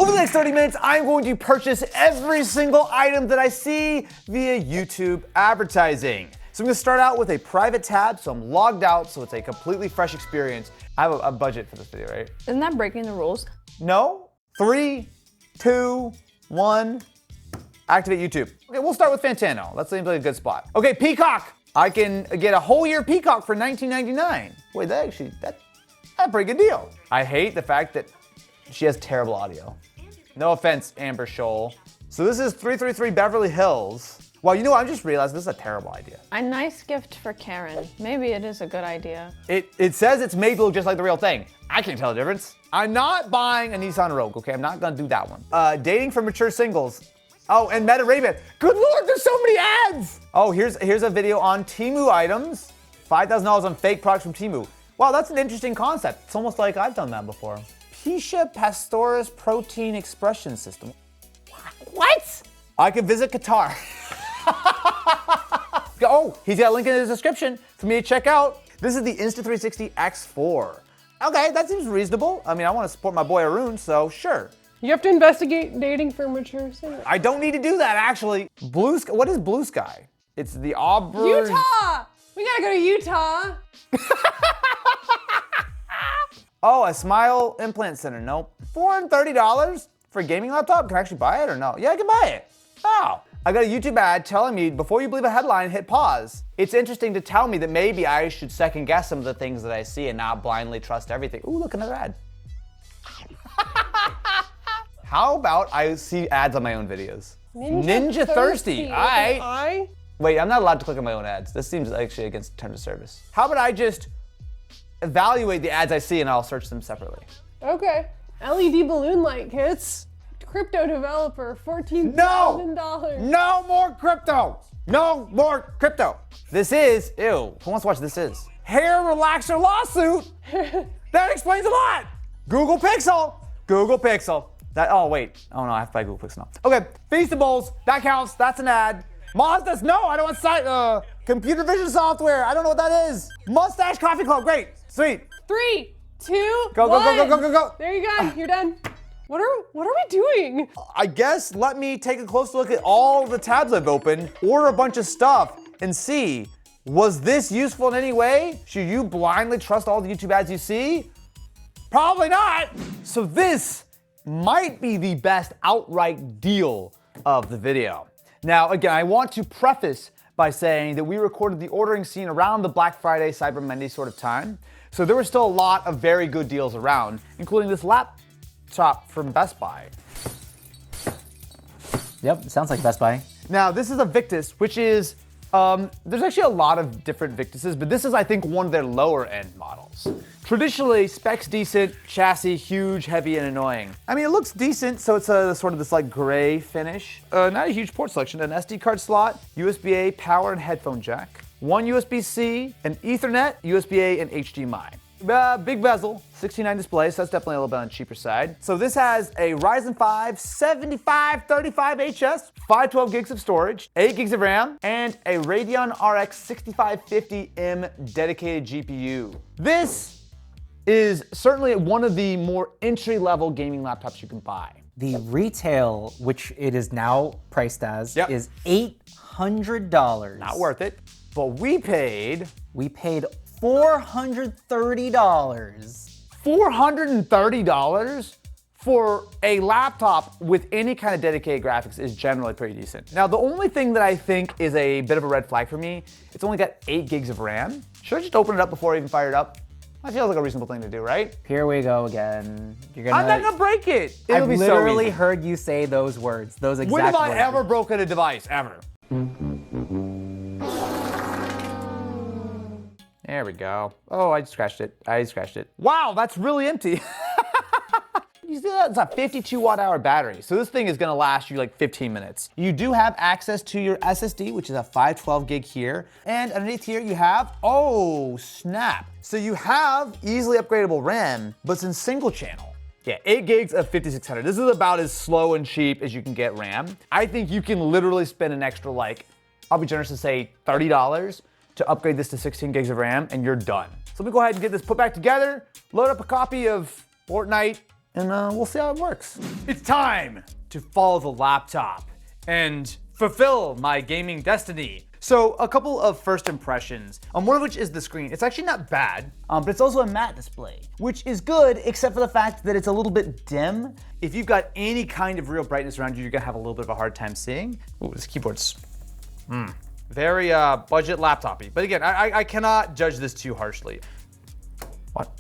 Over the next 30 minutes, I'm going to purchase every single item that I see via YouTube advertising. So I'm gonna start out with a private tab, so I'm logged out, so it's a completely fresh experience. I have a budget for this video, right? Isn't that breaking the rules? No. 3, 2, 1. Activate YouTube. Okay, we'll start with Fantano. That seems like a good spot. Okay, Peacock. I can get a whole year Peacock for $19.99. Wait, that's a pretty good deal. I hate the fact that she has terrible audio. No offense, Amber Scholl. So this is 333 Beverly Hills. Well, you know what? I just realized this is a terrible idea. A nice gift for Karen. Maybe it is a good idea. It says it's made to look just like the real thing. I can't tell the difference. I'm not buying a Nissan Rogue, okay? I'm not gonna do that one. Dating for mature singles. Oh, and Meta Ray-Ban. Good Lord, there's so many ads! Oh, here's a video on Temu items. $5,000 on fake products from Temu. Wow, that's an interesting concept. It's almost like I've done that before. Piscia pastoris protein expression system. What? I could visit Qatar. Oh, he's got a link in the description for me to check out. This is the Insta360 X4. Okay, that seems reasonable. I mean, I want to support my boy Arun, so sure. You have to investigate dating for mature singles. I don't need to do that, actually. Blue Sky, what is Blue Sky? It's the Auburn. Utah! We gotta go to Utah. Oh, a Smile Implant Center. Nope. $430 for a gaming laptop? Can I actually buy it or no? Yeah, I can buy it. Oh. I got a YouTube ad telling me, before you believe a headline, hit pause. It's interesting to tell me that maybe I should second guess some of the things that I see and not blindly trust everything. Ooh, look, another ad. How about I see ads on my own videos? Ninja Thirsti. All right. Wait, I'm not allowed to click on my own ads. This seems actually against terms of service. How about I just evaluate the ads I see and I'll search them separately? Okay. LED balloon light kits. Crypto developer, $14,000. No more crypto. No more crypto. This is, ew, who wants to watch This Is? Hair relaxer lawsuit. That explains a lot. Google Pixel. Google Pixel. Oh wait, oh no, I have to buy Google Pixel now. Okay, Feastables, that counts, that's an ad. Mazda's, no, I don't want site, computer vision software, I don't know what that is. Mustache Coffee Club, great, sweet. 3, 2, Go, 1. go, go, go, go, go. There you go, you're done. What are we doing? I guess let me take a close look at all the tabs I've opened, order a bunch of stuff, and see, was this useful in any way? Should you blindly trust all the YouTube ads you see? Probably not. So this might be the best outright deal of the video. Now, again, I want to preface by saying that we recorded the ordering scene around the Black Friday, Cyber Monday sort of time. So there were still a lot of very good deals around, including this laptop from Best Buy. Yep, sounds like Best Buy. Now, this is a Victus, which is, there's actually a lot of different Victuses, but this is, I think, one of their lower end models. Traditionally, specs decent, chassis huge, heavy, and annoying. I mean, it looks decent, so it's a sort of this like gray finish. Not a huge port selection, an SD card slot, USB-A power and headphone jack, one USB-C, an Ethernet, USB-A, and HDMI. Big bezel, 16:9 display, so that's definitely a little bit on the cheaper side. So this has a Ryzen 5 7535HS, 512 gigs of storage, 8 gigs of RAM, and a Radeon RX 6550M dedicated GPU. This is certainly one of the more entry-level gaming laptops you can buy. The retail, which it is now priced as, Yep. is $800. Not worth it, but we paid $430. $430 for a laptop with any kind of dedicated graphics is generally pretty decent. Now, the only thing that I think is a bit of a red flag for me, it's only got 8 gigs of RAM. Should I just open it up before I even fire it up? That feels like a reasonable thing to do, right? Here we go again. I'm not gonna break it. I've literally heard you say those words, those exact words. When have I ever broken a device, ever? There we go. Oh, I scratched it. Wow, that's really empty. You see that? It's a 52 watt hour battery. So this thing is gonna last you like 15 minutes. You do have access to your SSD, which is a 512 gig here. And underneath here you have, oh snap. So you have easily upgradable RAM, but it's in single channel. Yeah, 8 gigs of 5600. This is about as slow and cheap as you can get RAM. I think you can literally spend an extra like, I'll be generous to say $30 to upgrade this to 16 gigs of RAM and you're done. So let me go ahead and get this put back together, load up a copy of Fortnite, and we'll see how it works. It's time to follow the laptop and fulfill my gaming destiny. So a couple of first impressions, one of which is the screen. It's actually not bad, but it's also a matte display, which is good except for the fact that it's a little bit dim. If you've got any kind of real brightness around you, you're gonna have a little bit of a hard time seeing. Ooh, this keyboard's very budget laptop-y. But again, I cannot judge this too harshly. What?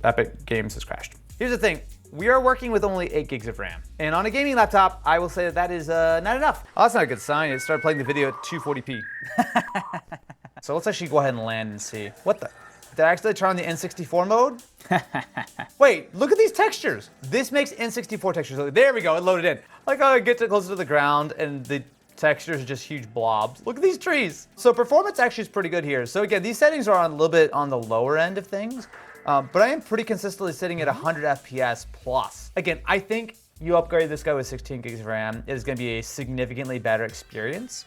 Epic Games has crashed. Here's the thing. We are working with only 8 gigs of RAM. And on a gaming laptop, I will say that that is not enough. Oh, that's not a good sign. It started playing the video at 240p. So let's actually go ahead and land and see. What the? Did I actually turn on the N64 mode? Wait, look at these textures. This makes N64 textures. There we go, it loaded in. Like how I get closer to the ground and the textures are just huge blobs. Look at these trees. So performance actually is pretty good here. So again, these settings are on a little bit on the lower end of things. But I am pretty consistently sitting at 100 FPS plus. Again, I think you upgrade this guy with 16 gigs of RAM, it is gonna be a significantly better experience.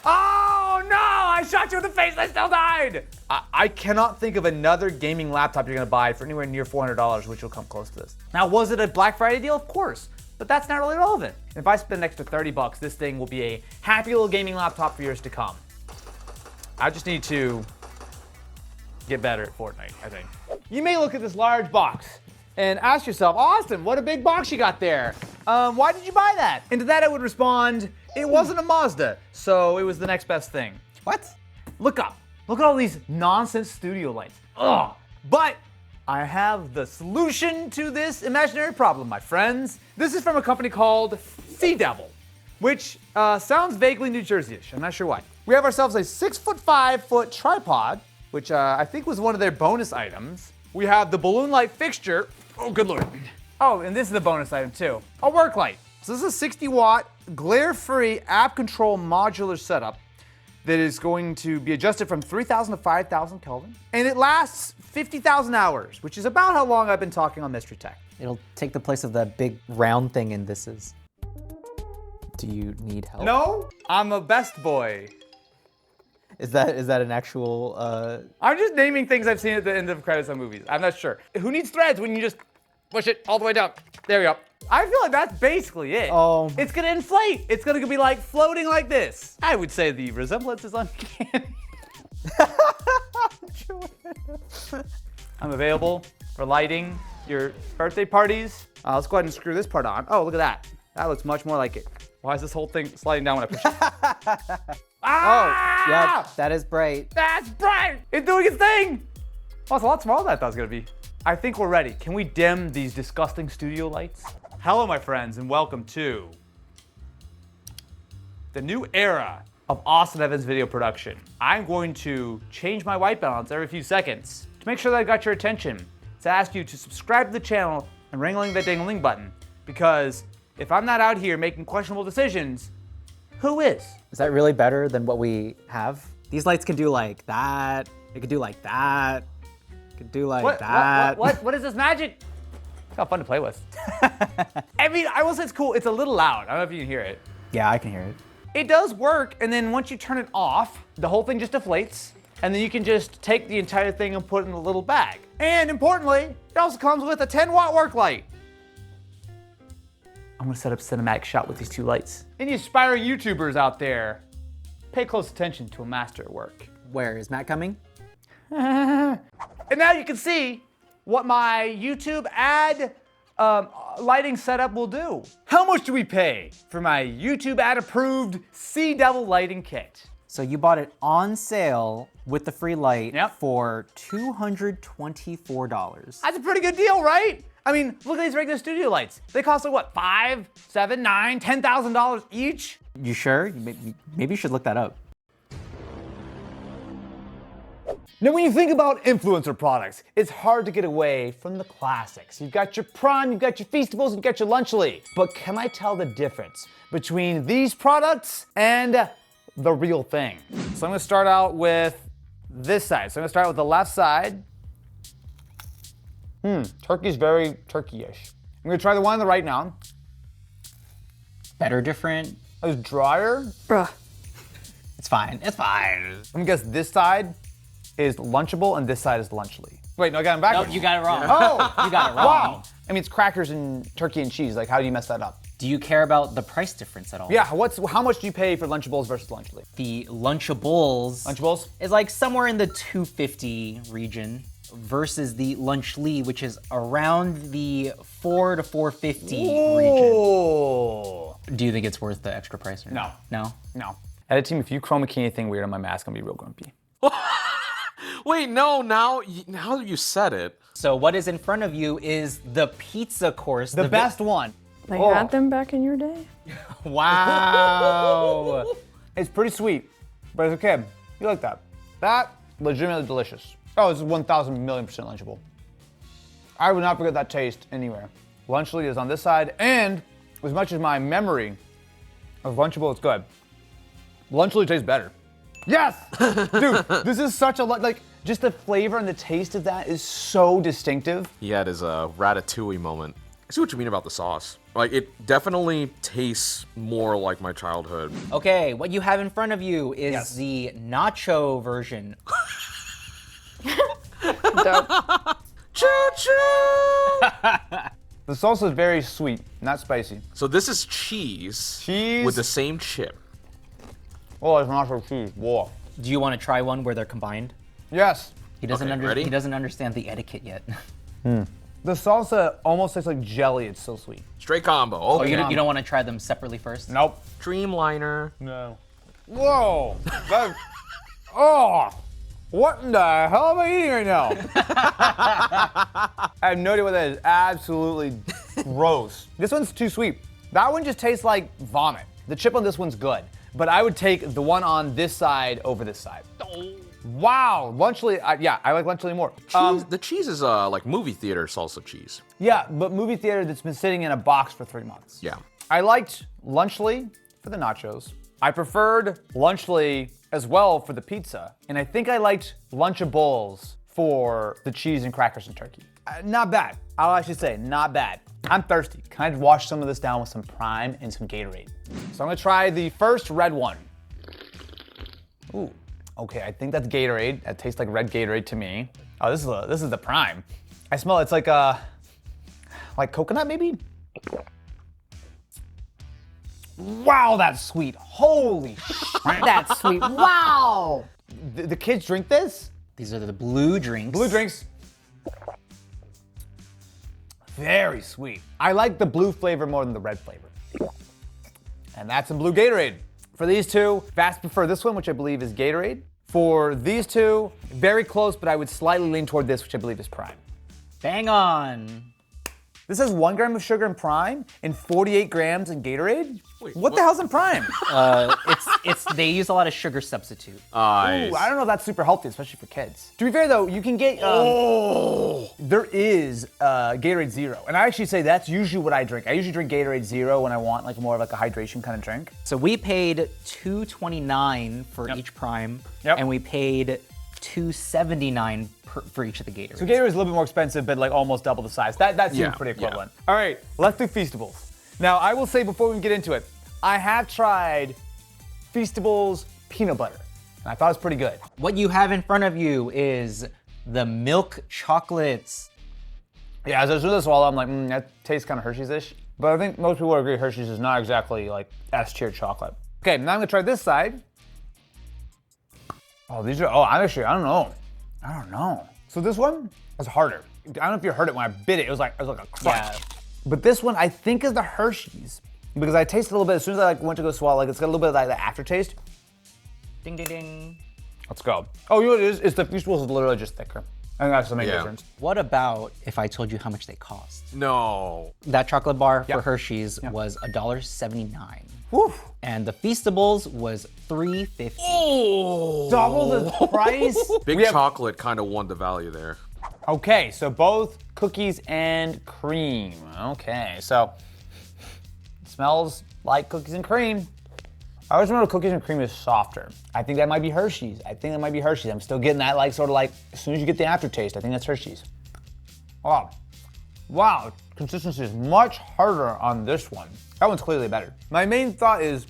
Oh no, I shot you in the face and I still died. I cannot think of another gaming laptop you're gonna buy for anywhere near $400, which will come close to this. Now, was it a Black Friday deal? Of course, but that's not really relevant. If I spend an extra 30 bucks, this thing will be a happy little gaming laptop for years to come. I just need to get better at Fortnite, I think. You may look at this large box and ask yourself, Austin, what a big box you got there. Why did you buy that? And to that I would respond, it wasn't a Mazda, so it was the next best thing. What? Look up. Look at all these nonsense studio lights. Ugh. But I have the solution to this imaginary problem, my friends. This is from a company called SeeDevil, which sounds vaguely New Jersey-ish. I'm not sure why. We have ourselves a 6'5" tripod, which I think was one of their bonus items. We have the balloon light fixture. Oh, good Lord. Oh, and this is the bonus item too. A work light. So this is a 60 watt, glare-free app control modular setup that is going to be adjusted from 3,000 to 5,000 Kelvin. And it lasts 50,000 hours, which is about how long I've been talking on Mystery Tech. It'll take the place of that big round thing in this is. Do you need help? No, I'm a best boy. Is that an actual, I'm just naming things I've seen at the end of credits on movies. I'm not sure. Who needs threads when you just push it all the way down? There we go. I feel like that's basically it. Oh. It's gonna inflate. It's gonna be like floating like this. I would say the resemblance is uncanny. I'm available for lighting your birthday parties. Let's go ahead and screw this part on. Oh, look at that. That looks much more like it. Why is this whole thing sliding down when I push it? Oh, yeah, that is bright. That's bright! It's doing its thing! Oh, it's a lot smaller than I thought it was gonna be. I think we're ready. Can we dim these disgusting studio lights? Hello, my friends, and welcome to the new era of Austin Evans video production. I'm going to change my white balance every few seconds to make sure that I got your attention, to ask you to subscribe to the channel and ring-a-ling that ding-a-ling button, because if I'm not out here making questionable decisions, who is? Is that really better than what we have? These lights can do like that. It could do like that. It could do like that. What is this magic? It's kind of fun to play with. I mean, I will say it's cool. It's a little loud. I don't know if you can hear it. Yeah, I can hear it. It does work, and then once you turn it off, the whole thing just deflates, and then you can just take the entire thing and put it in a little bag. And importantly, it also comes with a 10-watt work light. I'm gonna set up a cinematic shot with these two lights. Any aspiring YouTubers out there, pay close attention to a master at work. Where is Matt coming? And now you can see what my YouTube ad lighting setup will do. How much do we pay for my YouTube ad approved SeeDevil lighting kit? So you bought it on sale with the free light Yep. for $224. That's a pretty good deal, right? I mean, look at these regular studio lights. They cost like what, $5, $7, $9, $10,000 each? You sure? Maybe you should look that up. Now, when you think about influencer products, it's hard to get away from the classics. You've got your Prime, you've got your Feastables, you've got your Lunchly. But can I tell the difference between these products and the real thing? So I'm gonna start out with this side. So I'm gonna start with the left side. Turkey's very turkey-ish. I'm gonna try the one on the right now. Better, different? It's drier. Bruh. It's fine, it's fine. I'm gonna guess this side is Lunchable and this side is Lunchly. Wait, no, I got them backwards. No, you got it wrong. Oh! You got it wrong. Wow. I mean, it's crackers and turkey and cheese. Like, how do you mess that up? Do you care about the price difference at all? Yeah, how much do you pay for Lunchables versus Lunchly? The Lunchables. Lunchables? Is like somewhere in the $2.50 region versus the Lunchly, which is around the $4 to $4.50 region. Oh. Do you think it's worth the extra price or No. No? No. Edit team, if you chroma key anything weird on my mask, I'm gonna be real grumpy. Wait, no, now you said it. So what is in front of you is the pizza course. The best one. They Oh. had them back in your day? Wow. It's pretty sweet, but it's okay. You like that. That, legitimately delicious. Oh, it's 1,000,000,000% Lunchable. I would not forget that taste anywhere. Lunchly is on this side, and as much as my memory of Lunchable is good, Lunchly tastes better. Yes! Dude, this is such a, like, just the flavor and the taste of that is so distinctive. He had his ratatouille moment. I see what you mean about the sauce. Like, it definitely tastes more like my childhood. Okay, what you have in front of you is Yes. the nacho version. Dope. Choo-choo! The salsa is very sweet, not spicy. So this is cheese. Cheese. With the same chip. Oh, it's nacho cheese. Whoa. Do you want to try one where they're combined? Yes. He doesn't Okay, ready? He doesn't understand the etiquette yet. The salsa almost tastes like jelly. It's so sweet. Straight combo. Oh, Okay. you don't want to try them separately first? Nope. Dreamliner. No. Whoa. That, oh. What in the hell am I eating right now? I have no idea what that is. Absolutely gross. This one's too sweet. That one just tastes like vomit. The chip on this one's good, but I would take the one on this side over this side. Wow, Lunchly, yeah, I like Lunchly more. The cheese is like movie theater salsa cheese. Yeah, but movie theater that's been sitting in a box for 3 months. Yeah. I liked Lunchly for the nachos. I preferred Lunchly as well for the pizza. And I think I liked Lunchables for the cheese and crackers and turkey. Not bad. I'll actually say, not bad. I'm thirsty. Can I wash some of this down with some Prime and some Gatorade? So I'm gonna try the first red one. Ooh, okay, I think that's Gatorade. That tastes like red Gatorade to me. Oh, this is the Prime. I smell it's like coconut maybe? Wow, that's sweet. Holy shit, that's sweet. Wow. The kids drink this? These are the blue drinks. Blue drinks. Very sweet. I like the blue flavor more than the red flavor. And that's in blue Gatorade. For these two, vast prefer this one, which I believe is Gatorade. For these two, very close, but I would slightly lean toward this, which I believe is Prime. Bang on. This has 1 gram of sugar in Prime and 48 grams in Gatorade? Wait, what the hell's in Prime? They use a lot of sugar substitute. Ooh, I don't know if that's super healthy, especially for kids. To be fair though, you can get, there is Gatorade Zero. And I actually say that's usually what I drink. I usually drink Gatorade Zero when I want like more of like a hydration kind of drink. So we paid $2.29 for each Prime, Yep. and we paid $2.79 for each of the Gatorades. So Gatorade is a little bit more expensive, but like almost double the size. That seems Yeah, pretty yeah. equivalent. All right, let's do Feastables. Now I will say before we get into it, I have tried Feastables peanut butter, and I thought it was pretty good. What you have in front of you is the milk chocolates. Yeah, as I was doing this swallow, I'm like, that tastes kind of Hershey's-ish. But I think most people would agree Hershey's is not exactly like S-tier chocolate. Okay, now I'm gonna try this side. Oh, these are, I don't know. So this one is harder. I don't know if you heard it when I bit it. It was like a crunch. Yeah. But this one I think is the Hershey's because I tasted a little bit as soon as I went to go swallow. Like it's got a little bit of like the aftertaste. Ding, ding, ding. Let's go. Oh, you know what it is? It's the Feastables is literally just thicker. I think that's the main Yeah. difference. What about if I told you how much they cost? No. That chocolate bar Yeah. for Hershey's was $1.79. Whew. And the Feastables was $3.50. Double the price. Big We have- chocolate kind of won the value there. Okay, so both cookies and cream. Okay, so it smells like cookies and cream. I always remember cookies and cream is softer. I think that might be Hershey's. I'm still getting that like sort of like as soon as you get the aftertaste, I think that's Hershey's. Wow, consistency is much harder on this one. That one's clearly better. My main thought is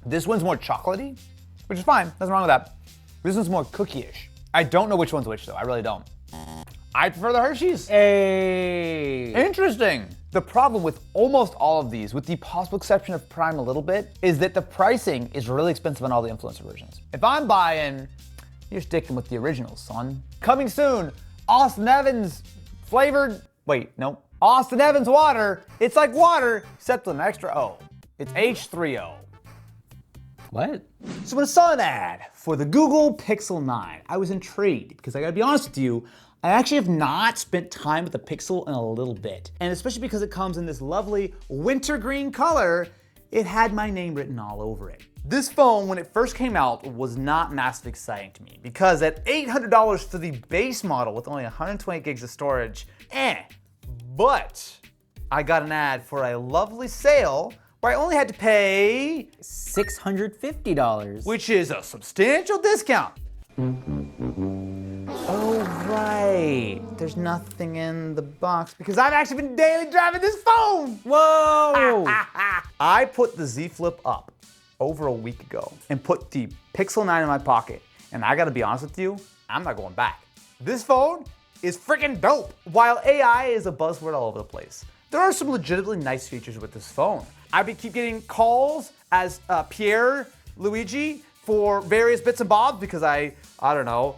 this one's more chocolatey, which is fine, nothing wrong with that. This one's more cookie-ish. I don't know which one's which though, I really don't. I prefer the Hershey's. Hey. Interesting. The problem with almost all of these, with the possible exception of Prime a little bit, is that the pricing is really expensive on all the influencer versions. If I'm buying, you're sticking with the originals, son. Coming soon, Austin Evans flavored, Austin Evans water. It's like water, except with an extra O. It's H3O. What? So when I saw an ad for the Google Pixel 9, I was intrigued because I gotta be honest with you, I actually have not spent time with the Pixel in a little bit. And especially because it comes in this lovely wintergreen color, it had my name written all over it. This phone, when it first came out, was not massively exciting to me because at $800 for the base model with only 128 gigs of storage, But I got an ad for a lovely sale where I only had to pay $650. which is a substantial discount. Oh, right. There's nothing in the box because I've actually been daily driving this phone. Whoa! I put the Z Flip up over a week ago and put the Pixel 9 in my pocket. And I gotta be honest with you, I'm not going back. This phone is freaking dope. While AI is a buzzword all over the place, there are some legitimately nice features with this phone. I keep getting calls as Pierre Luigi for various bits and bobs because I don't know,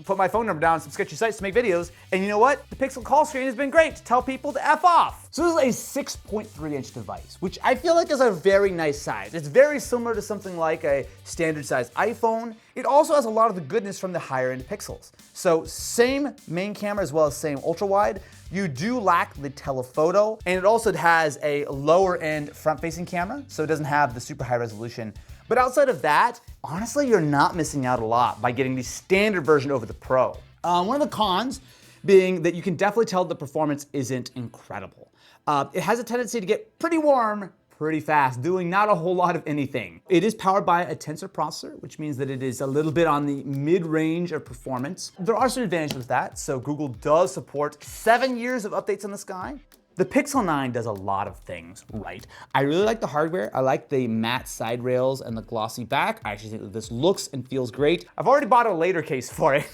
put my phone number down on some sketchy sites to make videos. And you know what? The Pixel call screen has been great to tell people to F off. So this is a 6.3-inch device, which I feel like is a very nice size. It's very similar to something like a standard size iPhone. It also has a lot of the goodness from the higher end Pixels. So same main camera as well as same ultra wide. You do lack the telephoto, and it also has a lower end front facing camera, so it doesn't have the super high resolution. But outside of that, honestly, you're not missing out a lot by getting the standard version over the Pro. One of the cons being that you can definitely tell the performance isn't incredible. It has a tendency to get pretty warm pretty fast, doing not a whole lot of anything. It is powered by a Tensor processor, which means that it is a little bit on the mid-range of performance. There are some advantages with that. So Google does support 7 years of updates on the Sky. The Pixel 9 does a lot of things right. I really like the hardware. I like the matte side rails and the glossy back. I actually think that this looks and feels great. I've already bought a later case for it.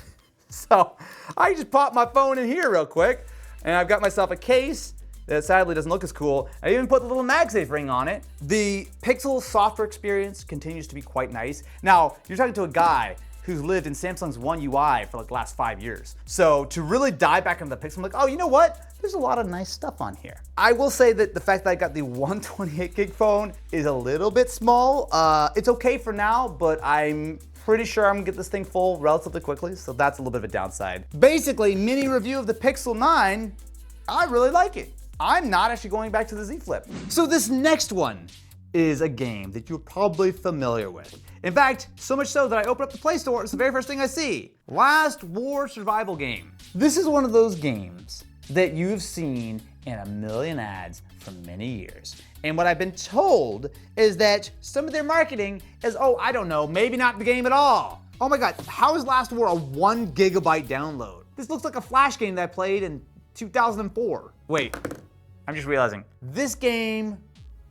So I just popped my phone in here real quick, and I've got myself a case that sadly doesn't look as cool. I even put the little MagSafe ring on it. The Pixel software experience continues to be quite nice. Now, you're talking to a guy who's lived in Samsung's One UI for like the last 5 years. So to really dive back into the Pixel, I'm like, oh, you know what? There's a lot of nice stuff on here. I will say that the fact that I got the 128 gig phone is a little bit small. It's okay for now, but I'm pretty sure I'm gonna get this thing full relatively quickly, so that's a little bit of a downside. Basically, mini review of the Pixel 9, I really like it. I'm not actually going back to the Z Flip. So this next one is a game that you're probably familiar with. In fact, so much so that I open up the Play Store, it's the very first thing I see. Last War survival game. This is one of those games that you've seen in a million ads for many years. And what I've been told is that some of their marketing is, oh, I don't know, maybe not the game at all. Oh my God, how is Last War a 1 gigabyte download? This looks like a Flash game that I played in 2004. Wait, I'm just realizing. This game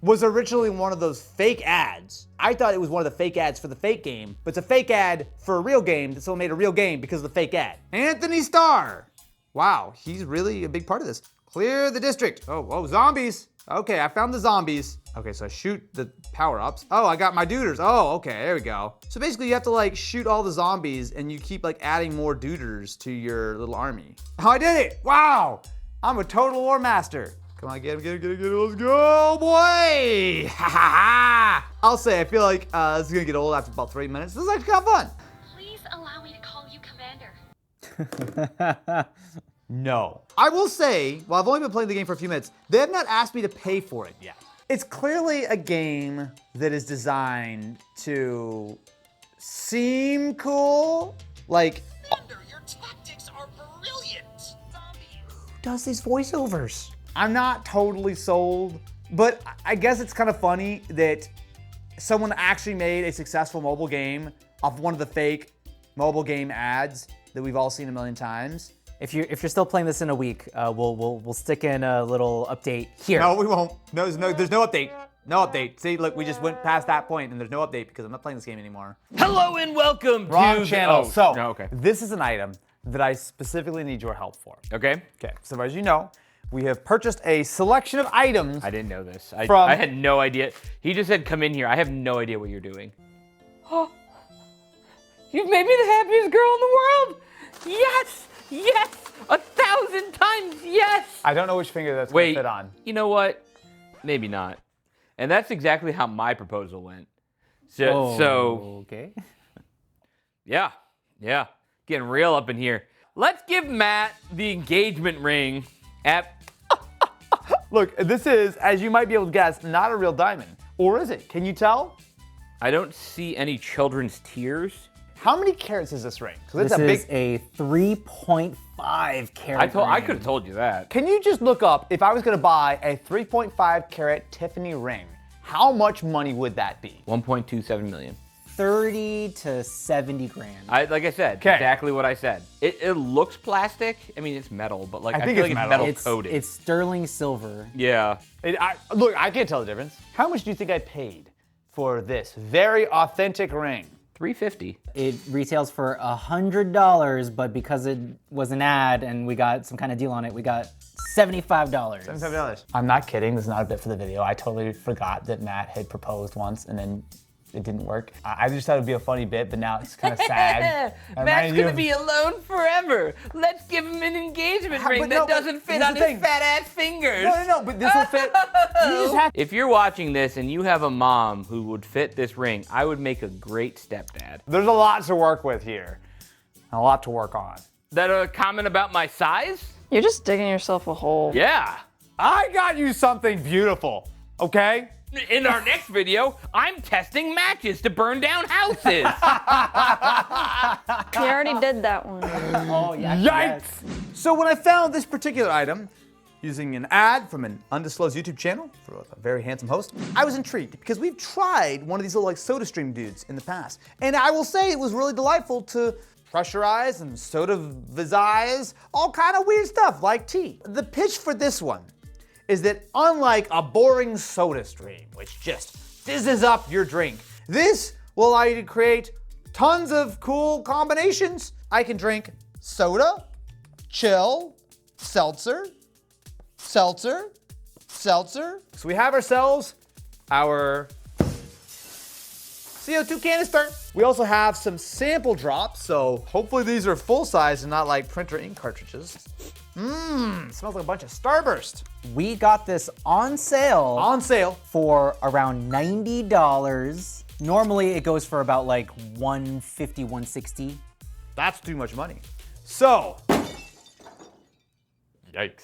was originally one of those fake ads. I thought it was one of the fake ads for the fake game, but it's a fake ad for a real game that someone made a real game because of the fake ad. Anthony Starr. Wow, he's really a big part of this. Clear the district. Oh, zombies. Okay, I found the zombies. Okay, so I shoot the power-ups. Oh, I got my duders. Oh, okay, there we go. So basically you have to like shoot all the zombies and you keep like adding more duders to your little army. Oh, I did it. Wow, I'm a total war master. Come on, get him, let's go, boy! Ha ha ha! I'll say, I feel like this is gonna get old after about 3 minutes. This is actually kind of fun. Please allow me to call you Commander. No. I will say, while I've only been playing the game for a few minutes, they have not asked me to pay for it yet. It's clearly a game that is designed to seem cool. Like, Commander, your tactics are brilliant. Zombie. who does these voiceovers? I'm not totally sold, but I guess it's kind of funny that someone actually made a successful mobile game off one of the fake mobile game ads that we've all seen a million times. If you're still playing this in a week, we'll stick in a little update here. No, we won't. No, there's no update. No update. See, look, we just went past that point and there's no update because I'm not playing this game anymore. Hello and welcome Wrong to channel. The, So, okay. this is an item that I specifically need your help for. Okay. Okay, so as you know, we have purchased a selection of items. I didn't know this. I From- had no idea. He just said, come in here. I have no idea what you're doing. Oh, you've made me the happiest girl in the world. Yes, yes, 1,000 times yes. I don't know which finger that's Wait, gonna fit on. you know what? Maybe not. And that's exactly how my proposal went. So okay. yeah, getting real up in here. Let's give Matt the engagement ring at. Look, this is, as you might be able to guess, not a real diamond. Or is it? Can you tell? I don't see any children's tears. How many carats is this ring? Because This it's a is a 3.5 carat. I could have told you that. Can you just look up, if I was gonna buy a 3.5 carat Tiffany ring, how much money would that be? 1.27 million. 30 to 70 grand. Like I said, 'Kay. exactly what I said. It looks plastic. I mean, it's metal, but like I think feel it's like metal. it's metal coated. It's sterling silver. Yeah. Look, I can't tell the difference. How much do you think I paid for this very authentic ring? $350. It retails for $100, but because it was an ad and we got some kind of deal on it, we got $75. $75. I'm not kidding. This is not a bit for the video. I totally forgot that Matt had proposed once and then it didn't work. I just thought it'd be a funny bit, but now it's kind of sad. Matt's gonna be alone forever. Let's give him an engagement ring but that no, but doesn't fit here's on the his thing. fat ass fingers. No, but this will fit. You just have If you're watching this and you have a mom who would fit this ring, I would make a great stepdad. There's a lot to work with here. A lot to work on. That a comment about my size? You're just digging yourself a hole. Yeah. I got you something beautiful, okay? In our next video, I'm testing matches to burn down houses. You already did that one. Oh, yeah. Yikes! So when I found this particular item, using an ad from an undisclosed YouTube channel for a very handsome host, I was intrigued because we've tried one of these little like soda stream dudes in the past. And I will say it was really delightful to pressurize and soda visize all kind of weird stuff like tea. The pitch for this one is that unlike a boring soda stream, which just fizzes up your drink, this will allow you to create tons of cool combinations. I can drink soda, chill, seltzer, seltzer, seltzer. So we have ourselves our CO2 canister. We also have some sample drops, so hopefully these are full size and not like printer ink cartridges. Smells like a bunch of Starburst. We got this on sale. On sale. For around $90. Normally it goes for about like $150, $160. That's too much money. So, Yikes.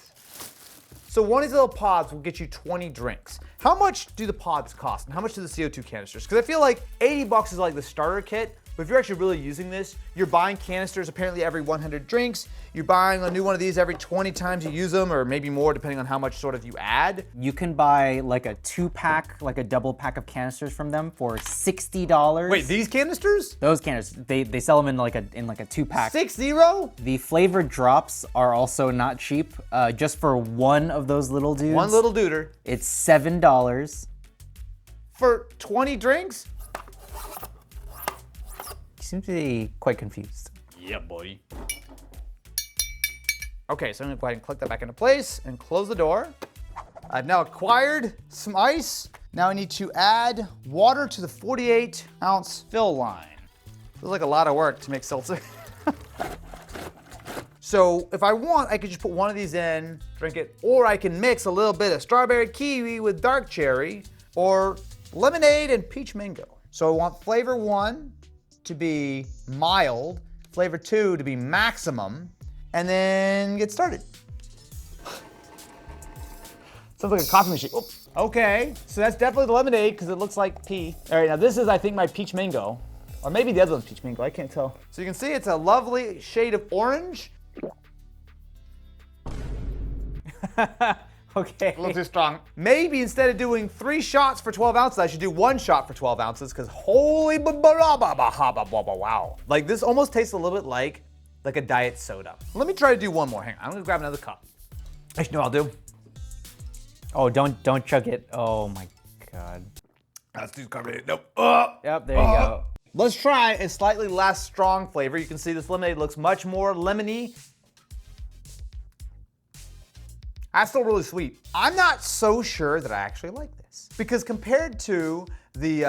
so one of these little pods will get you 20 drinks. How much do the pods cost and how much do the CO2 canisters? Because I feel like 80 bucks is like the starter kit, but if you're actually really using this, you're buying canisters apparently every 100 drinks. You're buying a new one of these every 20 times you use them, or maybe more depending on how much sort of you add. You can buy like a 2-pack, like a double pack of canisters from them for $60. Wait, these canisters? Those canisters, they sell them in like a 2-pack. 60? The flavored drops are also not cheap. Just for one of those little dudes, One little duder. it's $7. For 20 drinks? You seem to be quite confused. Yeah, boy. Okay, so I'm gonna go ahead and click that back into place and close the door. I've now acquired some ice. Now I need to add water to the 48-ounce fill line. Feels like a lot of work to make seltzer. So if I want, I could just put one of these in, drink it, or I can mix a little bit of strawberry kiwi with dark cherry, or lemonade and peach mango. So I want flavor 1 to be mild, flavor 2 to be maximum, and then get started. Sounds like a coffee machine. Oh, okay, so that's definitely the lemonade because it looks like pea. All right, now this is, I think, my peach mango. Or maybe the other one's peach mango, I can't tell. So you can see it's a lovely shade of orange. Okay. A little too strong. Maybe instead of doing 3 shots for 12 ounces, I should do 1 shot for 12 ounces, because holy wow. Like this almost tastes a little bit like a diet soda. Let me try to do one more. Hang on, I'm gonna grab another cup. Actually, no, I'll do. Oh, don't chug it. Oh my God. That's too carbonated. Nope. Yep, there you go. Let's try a slightly less strong flavor. You can see this lemonade looks much more lemony. That's still really sweet. I'm not so sure that I actually like this because compared to the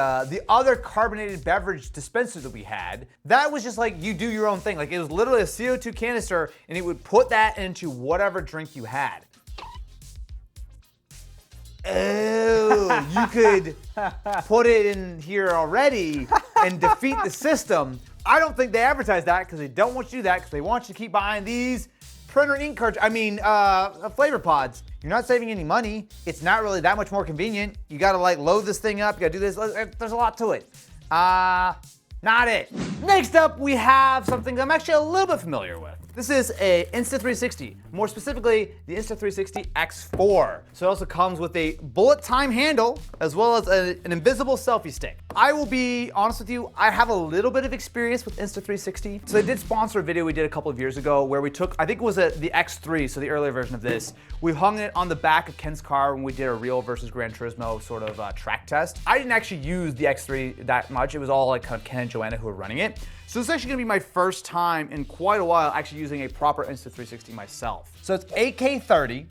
other carbonated beverage dispenser that we had, that was just like you do your own thing. Like it was literally a CO2 canister and it would put that into whatever drink you had. Oh, you could put it in here already and defeat the system. I don't think they advertise that because they don't want you to do that because they want you to keep buying these printer ink cartridge, flavor pods. You're not saving any money. It's not really that much more convenient. You gotta like load this thing up, you gotta do this. There's a lot to it. Not it. Next up, we have something that I'm actually a little bit familiar with. This is a Insta360, more specifically the Insta360 X4. So it also comes with a bullet time handle as well as an invisible selfie stick. I will be honest with you, I have a little bit of experience with Insta360. So they did sponsor a video we did a couple of years ago where we took, I think it was the X3, so the earlier version of this. We hung it on the back of Ken's car when we did a real versus Gran Turismo sort of track test. I didn't actually use the X3 that much. It was all like kind of Ken and Joanna who were running it. So this is actually gonna be my first time in quite a while actually using a proper Insta360 myself. So it's 8K 30,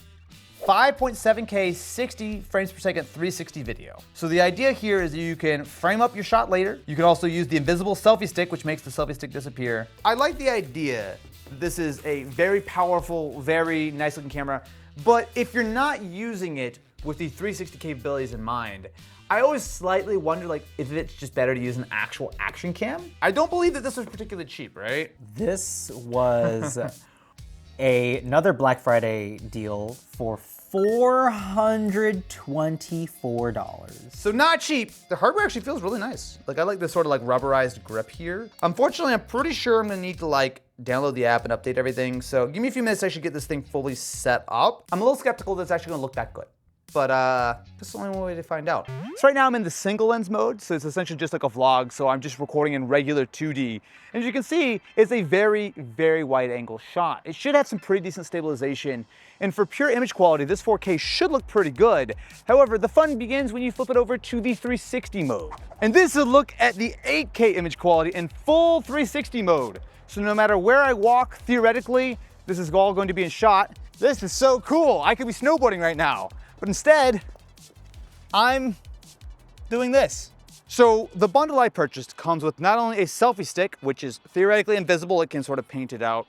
5.7K 60 frames per second 360 video. So the idea here is that you can frame up your shot later. You can also use the invisible selfie stick, which makes the selfie stick disappear. I like the idea that this is a very powerful, very nice looking camera, but if you're not using it with the 360 capabilities in mind, I always slightly wonder like if it's just better to use an actual action cam. I don't believe that this was particularly cheap, right? This was another Black Friday deal for $424. So not cheap. The hardware actually feels really nice. Like I like this sort of like rubberized grip here. Unfortunately, I'm pretty sure I'm gonna need to like download the app and update everything. So give me a few minutes, I should get this thing fully set up. I'm a little skeptical that it's actually gonna look that good. But this is the only one way to find out. So right now I'm in the single lens mode, so it's essentially just like a vlog, so I'm just recording in regular 2D. And as you can see, it's a very, very wide angle shot. It should have some pretty decent stabilization, and for pure image quality, this 4K should look pretty good. However, the fun begins when you flip it over to the 360 mode. And this is a look at the 8K image quality in full 360 mode. So no matter where I walk, theoretically, this is all going to be in shot. This is so cool. I could be snowboarding right now. But instead, I'm doing this. So the bundle I purchased comes with not only a selfie stick, which is theoretically invisible, it can sort of paint it out,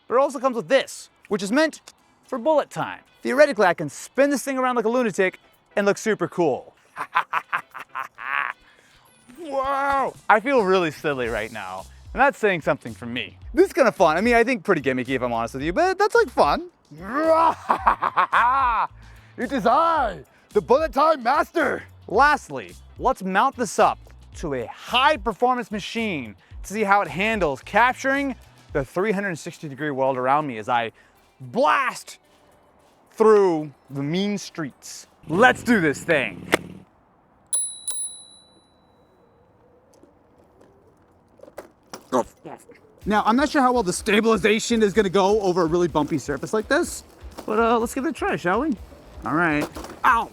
but it also comes with this, which is meant for bullet time. Theoretically, I can spin this thing around like a lunatic and look super cool. Wow! I feel really silly right now, and that's saying something for me. This is kind of fun. I mean, I think pretty gimmicky if I'm honest with you, but that's like fun. It is I, the bullet time master. Lastly, let's mount this up to a high performance machine to see how it handles capturing the 360-degree world around me as I blast through the mean streets. Let's do this thing. Now, I'm not sure how well the stabilization is gonna go over a really bumpy surface like this, but let's give it a try, shall we? All right. Ow,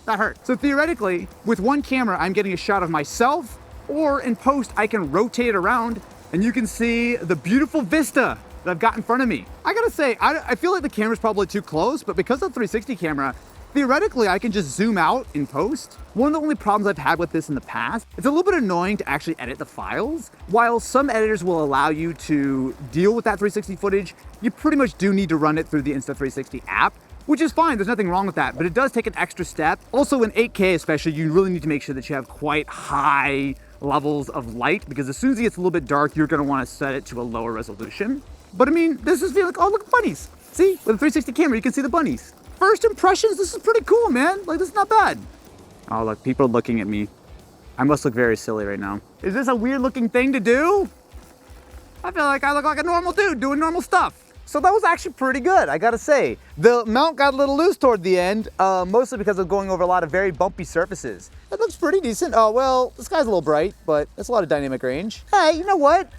that hurt. So theoretically, with one camera, I'm getting a shot of myself, or in post, I can rotate it around and you can see the beautiful vista that I've got in front of me. I gotta say, I feel like the camera's probably too close, but because of the 360 camera, theoretically, I can just zoom out in post. One of the only problems I've had with this in the past, it's a little bit annoying to actually edit the files. While some editors will allow you to deal with that 360 footage, you pretty much do need to run it through the Insta360 app, which is fine, there's nothing wrong with that, but it does take an extra step. Also in 8K especially, you really need to make sure that you have quite high levels of light, because as soon as it gets a little bit dark, you're gonna wanna set it to a lower resolution. But I mean, this is feeling like, oh look, bunnies. See, with a 360 camera, you can see the bunnies. First impressions, this is pretty cool, man. Like, this is not bad. Oh look, people are looking at me. I must look very silly right now. Is this a weird looking thing to do? I feel like I look like a normal dude doing normal stuff. So that was actually pretty good, I gotta say. The mount got a little loose toward the end, mostly because of going over a lot of very bumpy surfaces. That looks pretty decent. Oh, well, the sky's a little bright, but it's a lot of dynamic range. Hey, you know what?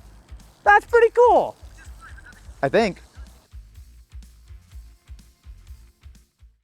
That's pretty cool. I think.